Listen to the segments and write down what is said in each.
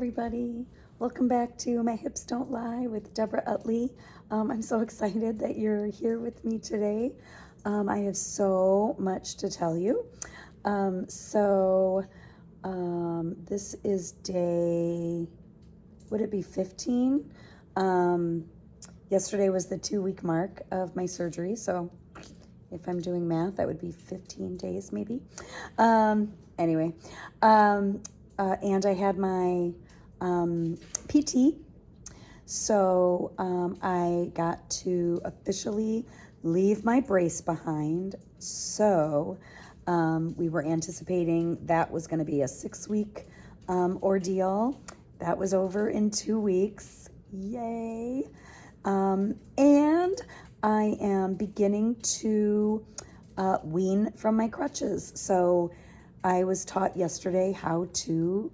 everybody. Welcome back to My Hips Don't Lie with Debora Utley. I'm so excited that you're here with me today. I have so much to tell you. This is day, would it be 15? Yesterday was the 2-week mark of my surgery, so if I'm doing math, that would be 15 days maybe. Anyway, and I had my PT, so I got to officially leave my brace behind. So we were anticipating that was going to be a 6-week ordeal. That was over in 2 weeks. Yay. And I am beginning to wean from my crutches. So I was taught yesterday how to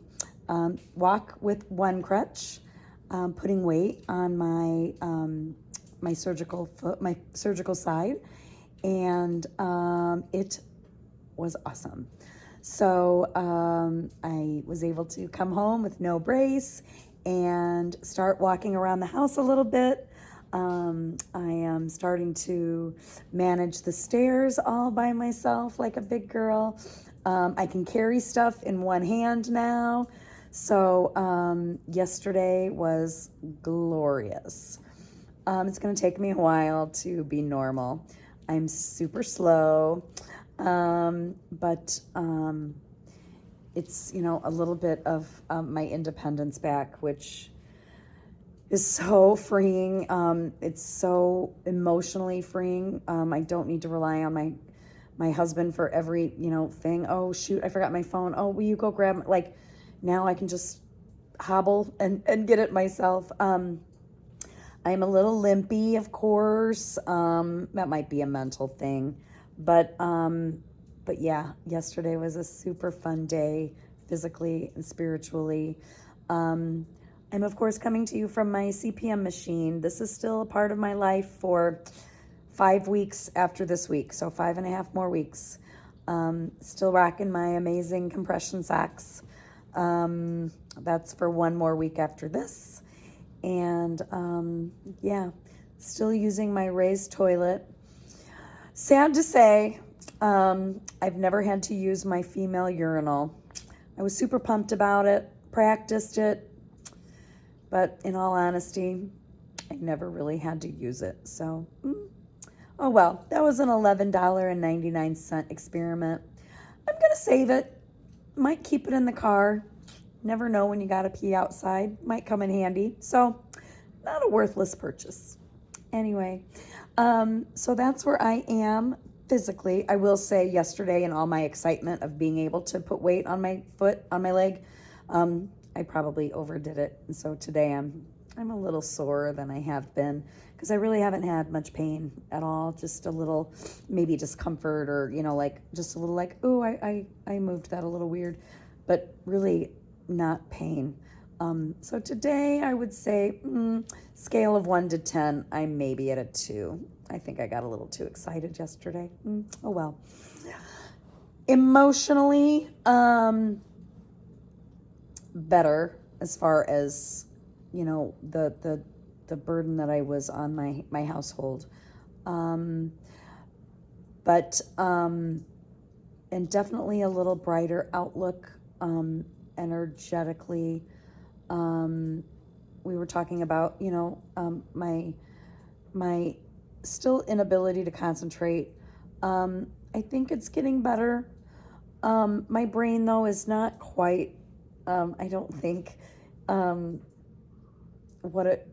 walk with one crutch, putting weight on my surgical foot, my surgical side, and it was awesome. So I was able to come home with no brace and start walking around the house a little bit. I am starting to manage the stairs all by myself like a big girl. I can carry stuff in one hand now. So yesterday was glorious. It's going to take me a while to be normal. I'm super slow, but it's, a little bit of my independence back, which is so freeing. It's so emotionally freeing. I don't need to rely on my husband for every, thing. Oh, shoot, I forgot my phone. Oh, will you go grab now I can just hobble and get it myself. I'm a little limpy, of course. That might be a mental thing. But yeah, yesterday was a super fun day, physically and spiritually. I'm, of course, coming to you from my CPM machine. This is still a part of my life for 5 weeks after this week, so 5.5 more weeks. Still rocking my amazing compression socks. That's for 1 more week after this. And yeah, still using my raised toilet. Sad to say, I've never had to use my female urinal. I was super pumped about it, practiced it, but in all honesty, I never really had to use it. So, oh well, that was an $11.99 experiment. I'm going to save it. Might keep it in the car. Never know when you got to pee outside. Might come in handy. So, not a worthless purchase. Anyway, so that's where I am physically. I will say yesterday, in all my excitement of being able to put weight on my foot, on my leg, I probably overdid it. And so today I'm a little sorer than I have been because I really haven't had much pain at all. Just a little, maybe discomfort or, just a little ooh, I moved that a little weird, but really not pain. So today I would say scale of 1 to 10, I'm maybe at a 2. I think I got a little too excited yesterday. Oh well. Emotionally, better as far as, the burden that I was on my household. But and definitely a little brighter outlook, energetically. We were talking about, my still inability to concentrate. I think it's getting better. My brain, though, is not quite, I don't think, what it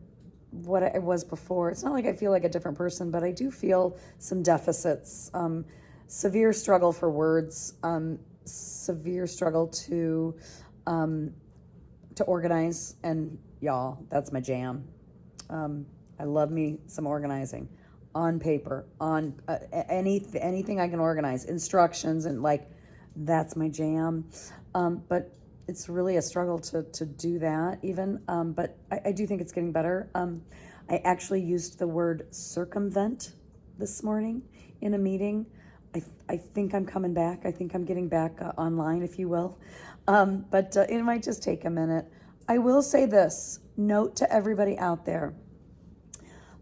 was before. It's not like I feel like a different person, but I do feel some deficits. Severe struggle for words, severe struggle to organize, and y'all, that's my jam. I love me some organizing on paper, on anything I can organize, instructions, and that's my jam. But it's really a struggle to do that even. But I do think it's getting better. I actually used the word circumvent this morning in a meeting. I think I'm coming back. I think I'm getting back online, if you will. But it might just take a minute. I will say this, note to everybody out there.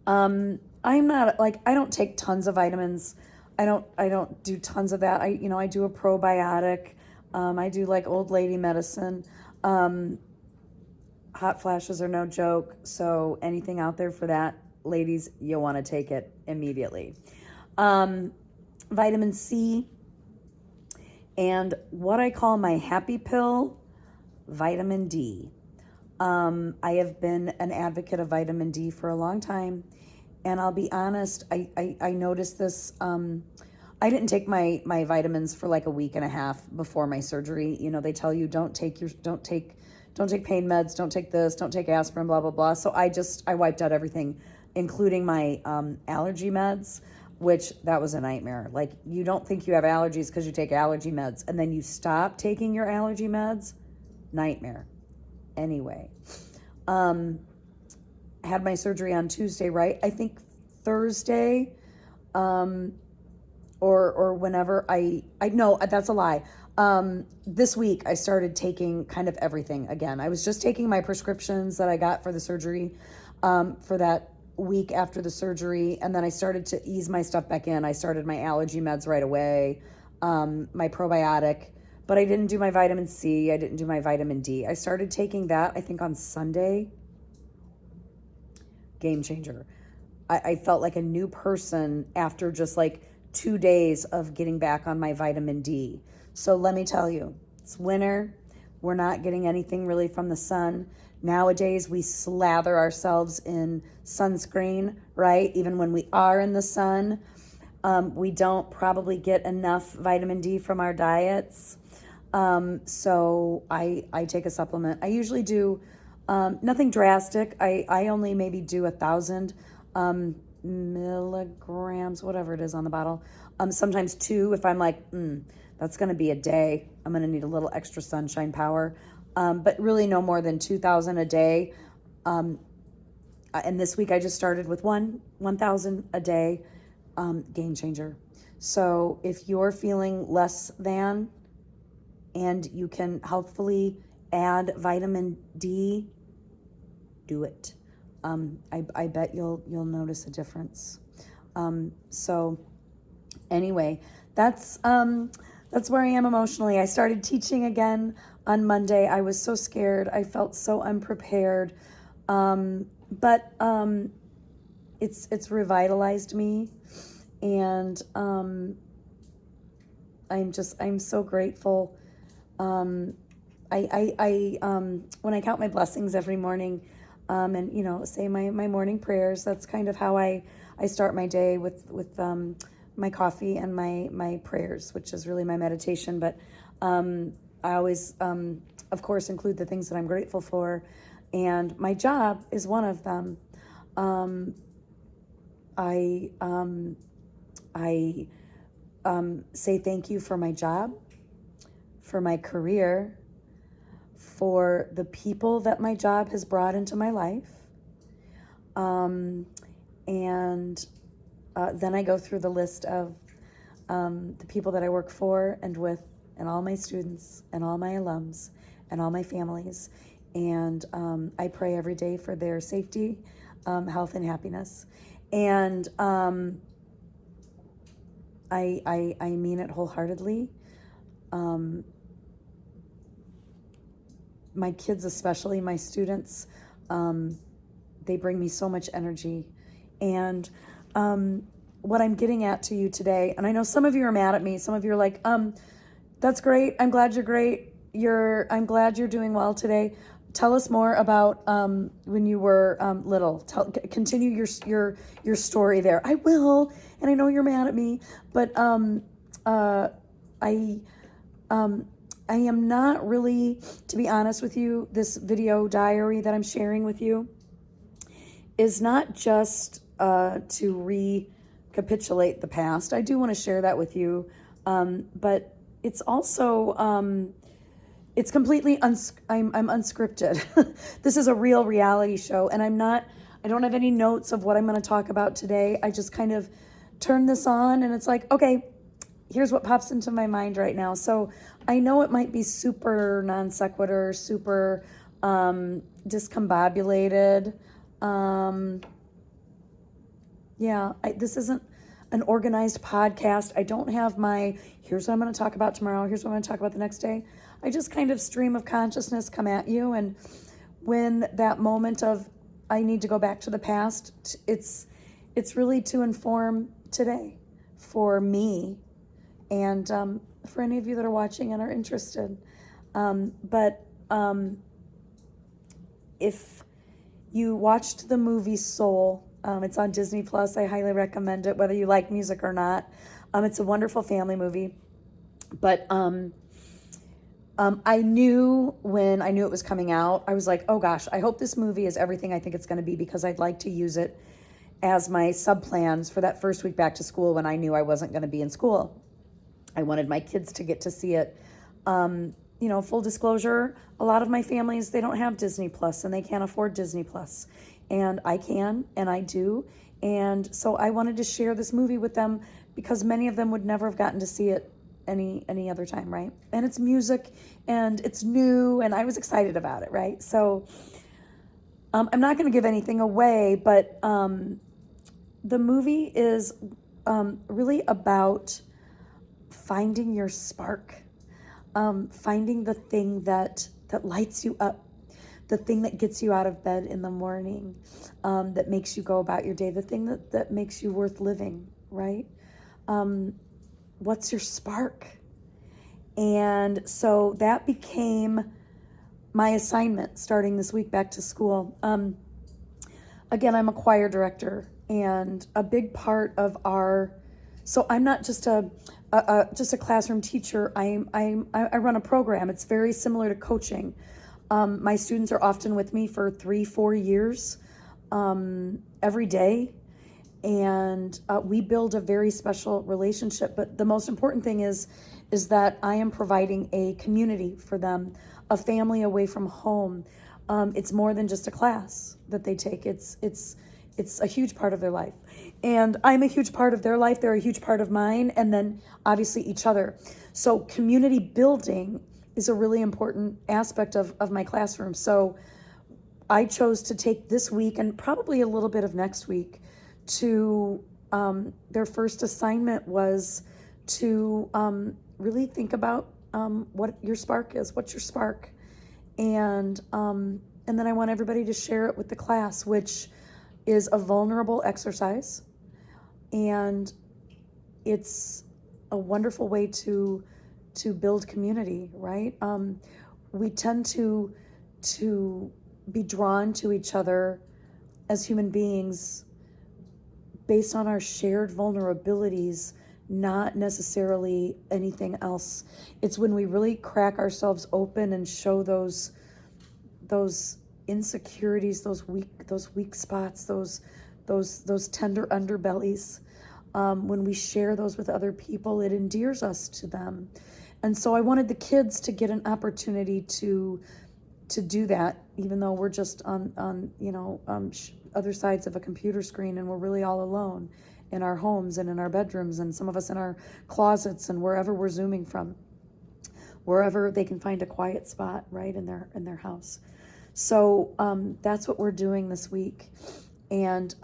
I'm not like, I don't take tons of vitamins. I don't do tons of that. I do a probiotic. I do like old lady medicine. Hot flashes are no joke. So anything out there for that, ladies, you want to take it immediately. Vitamin C and what I call my happy pill, vitamin D. I have been an advocate of vitamin D for a long time. And I'll be honest, I noticed this. I didn't take my vitamins for like a week and a half before my surgery. They tell you don't take pain meds, don't take this, don't take aspirin, blah, blah, blah. So I wiped out everything, including my allergy meds, which that was a nightmare. Like, you don't think you have allergies because you take allergy meds, and then you stop taking your allergy meds. Nightmare. Anyway, had my surgery on Tuesday, right? I think Thursday, or whenever no, that's a lie. This week I started taking kind of everything again. I was just taking my prescriptions that I got for the surgery, for that week after the surgery. And then I started to ease my stuff back in. I started my allergy meds right away, my probiotic, but I didn't do my vitamin C. I didn't do my vitamin D. I started taking that, I think, on Sunday. Game changer. I felt like a new person after just like 2 days of getting back on my vitamin D. So let me tell you, it's winter. We're not getting anything really from the sun. Nowadays, we slather ourselves in sunscreen, right? Even when we are in the sun, we don't probably get enough vitamin D from our diets. So I take a supplement. I usually do nothing drastic. I only maybe do 1,000 milligrams, whatever it is on the bottle. Sometimes 2 if I'm like, that's going to be a day. I'm going to need a little extra sunshine power. But really no more than 2,000 a day. And this week I just started with 1,000 a day, game changer. So if you're feeling less than, and you can healthfully add vitamin D, do it. I bet you'll notice a difference. So anyway, that's where I am emotionally. I started teaching again on Monday. I was so scared. I felt so unprepared. But it's revitalized me, and I'm so grateful. When I count my blessings every morning, and say my morning prayers, that's kind of how I start my day, with my coffee and my prayers, which is really my meditation. But I always, of course, include the things that I'm grateful for, and my job is one of them. I say thank you for my job, for my career, for the people that my job has brought into my life. And then I go through the list of the people that I work for and with, and all my students and all my alums and all my families. And I pray every day for their safety, health, and happiness. And I mean it wholeheartedly. My kids, especially my students, they bring me so much energy. And what I'm getting at to you today, and I know some of you are mad at me. Some of you are like, that's great. I'm glad you're great. I'm glad you're doing well today. Tell us more about when you were little. Continue your story there. I will, and I know you're mad at me, but I am not really, to be honest with you. This video diary that I'm sharing with you is not just to recapitulate the past. I do want to share that with you, but it's also it's completely I'm unscripted. This is a real reality show, and I don't have any notes of what I'm going to talk about today. I just kind of turn this on, and it's like, okay, here's what pops into my mind right now. So I know it might be super non sequitur, super discombobulated. This isn't an organized podcast. I don't have here's what I'm going to talk about tomorrow, here's what I'm going to talk about the next day. I just kind of stream of consciousness come at you, and when that moment of I need to go back to the past, it's really to inform today for me and for any of you that are watching and are interested. But if you watched the movie Soul, it's on Disney Plus. I highly recommend it, whether you like music or not. It's a wonderful family movie. But I knew when I knew it was coming out, I was like, oh gosh, I hope this movie is everything I think it's going to be, because I'd like to use it as my sub plans for that first week back to school when I knew I wasn't going to be in school. I wanted my kids to get to see it. Full disclosure, a lot of my families, they don't have Disney Plus and they can't afford Disney Plus. And I can, and I do. And so I wanted to share this movie with them because many of them would never have gotten to see it any other time, right? And it's music and it's new and I was excited about it, right? So I'm not going to give anything away, but the movie is really about finding your spark, finding the thing that lights you up, the thing that gets you out of bed in the morning, that makes you go about your day, the thing that makes you worth living, right? What's your spark? And so that became my assignment starting this week back to school. Again, I'm a choir director, and a big part of so I'm not just a classroom teacher. I run a program. It's very similar to coaching. My students are often with me for 3-4 years, every day. And we build a very special relationship. But the most important thing is that I am providing a community for them, a family away from home. It's more than just a class that they take. It's a huge part of their life. And I'm a huge part of their life. They're a huge part of mine. And then obviously each other. So community building is a really important aspect of my classroom. So I chose to take this week and probably a little bit of next week to their first assignment was to really think about what your spark is. What's your spark? And then I want everybody to share it with the class, which is a vulnerable exercise, and it's a wonderful way to build community, right? We tend to be drawn to each other as human beings based on our shared vulnerabilities, not necessarily anything else. It's when we really crack ourselves open and show those insecurities, those weak spots, those tender underbellies. When we share those with other people, it endears us to them. And so I wanted the kids to get an opportunity to do that, even though we're just on other sides of a computer screen and we're really all alone in our homes and in our bedrooms, and some of us in our closets and wherever we're Zooming from, wherever they can find a quiet spot, right, in their house. So that's what we're doing this week. And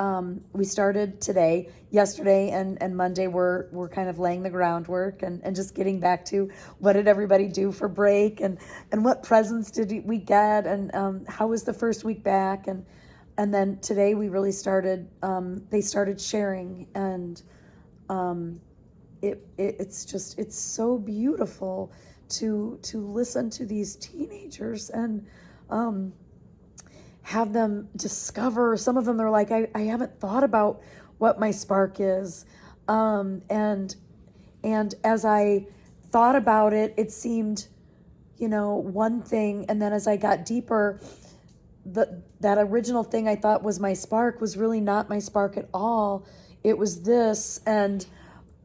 we started today. Yesterday and Monday we're kind of laying the groundwork and just getting back to what did everybody do for break, and what presents did we get, and how was the first week back, and then today we really started, they started sharing, and it's so beautiful to listen to these teenagers and have them discover. Some of them, they're like, I haven't thought about what my spark is. And as I thought about it, it seemed, one thing. And then as I got deeper, that original thing I thought was my spark was really not my spark at all. It was this. And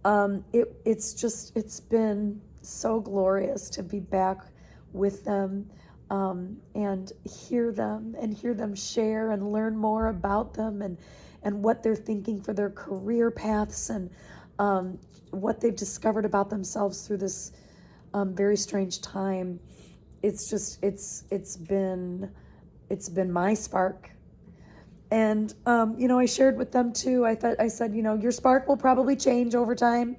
it's been so glorious to be back with them. And hear them share and learn more about them and what they're thinking for their career paths, and what they've discovered about themselves through this very strange time. it's been my spark. And, I shared with them too. I said, your spark will probably change over time.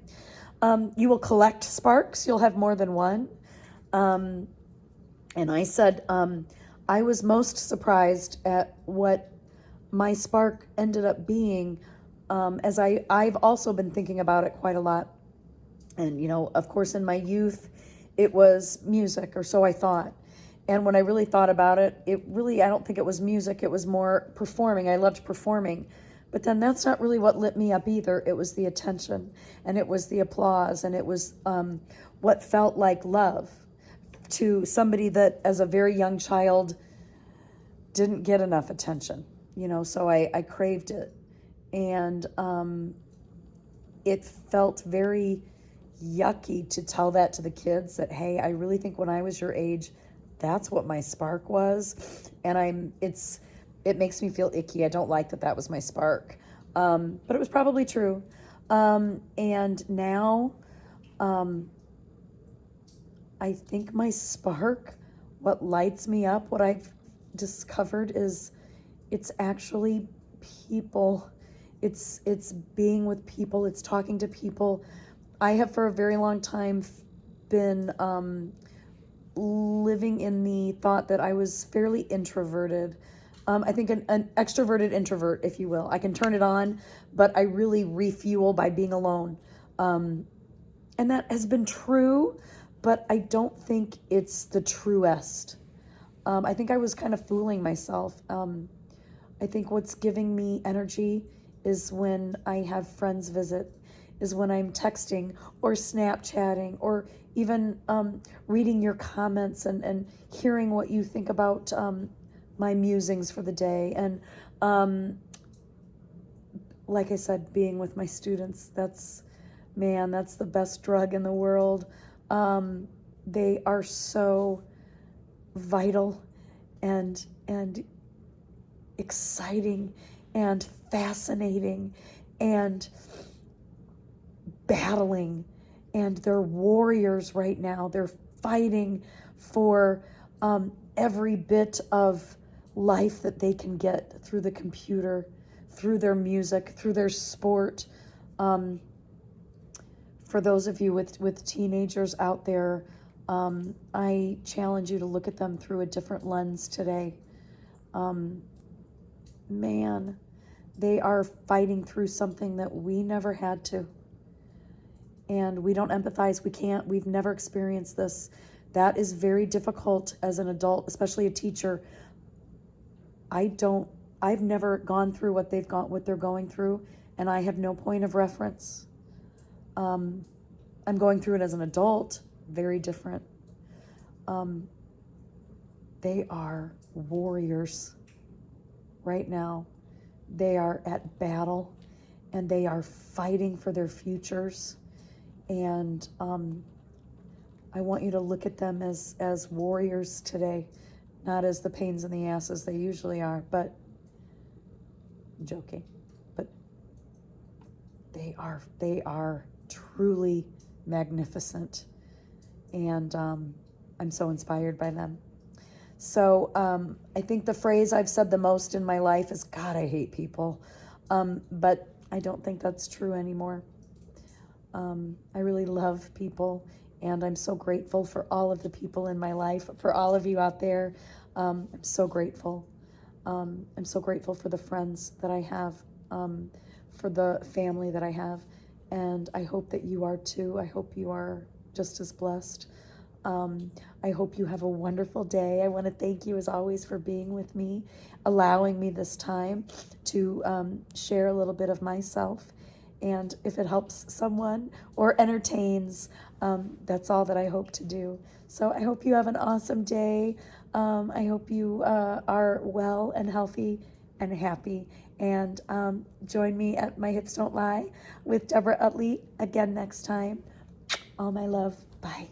You will collect sparks. You'll have more than one. And I said, I was most surprised at what my spark ended up being, as I've also been thinking about it quite a lot. And, of course, in my youth, it was music, or so I thought. And when I really thought about it, I don't think it was music. It was more performing. I loved performing. But then that's not really what lit me up either. It was the attention, and it was the applause, and it was what felt like love to somebody that as a very young child didn't get enough attention, so I craved it. And it felt very yucky to tell that to the kids that, hey, I really think when I was your age, that's what my spark was. And it makes me feel icky. I don't like that was my spark. But it was probably true. And now, I think my spark, what lights me up, what I've discovered is it's actually people. It's being with people. It's talking to people. I have for a very long time been living in the thought that I was fairly introverted. I think an extroverted introvert, if you will. I can turn it on, but I really refuel by being alone. And that has been true, but I don't think it's the truest. I think I was kind of fooling myself. I think what's giving me energy is when I have friends visit, is when I'm texting or Snapchatting or even reading your comments and hearing what you think about my musings for the day. And like I said, being with my students, that's the best drug in the world. They are so vital and exciting and fascinating and battling, and they're warriors right now. They're fighting for every bit of life that they can get through the computer, through their music, through their sport. For those of you with teenagers out there, I challenge you to look at them through a different lens today. They are fighting through something that we never had to. And we don't empathize. We've never experienced this. That is very difficult as an adult, especially a teacher. I've never gone through what they're going through, and I have no point of reference. I'm going through it as an adult, very different. They are warriors right now. They are at battle, and they are fighting for their futures. And I want you to look at them as warriors today, not as the pains in the asses they usually are, but I'm joking. But they are truly magnificent, and I'm so inspired by them. So I think the phrase I've said the most in my life is, God, I hate people. But I don't think that's true anymore. I really love people, and I'm so grateful for all of the people in my life, for all of you out there. I'm so grateful. I'm so grateful for the friends that I have, for the family that I have, and I hope that you are too. I hope you are just as blessed. I hope you have a wonderful day. I want to thank you as always for being with me, allowing me this time to share a little bit of myself. And if it helps someone or entertains, that's all that I hope to do. So I hope you have an awesome day. I hope you are well and healthy and happy. And join me at My Hips Don't Lie with Debora Utley again next time. All my love. Bye.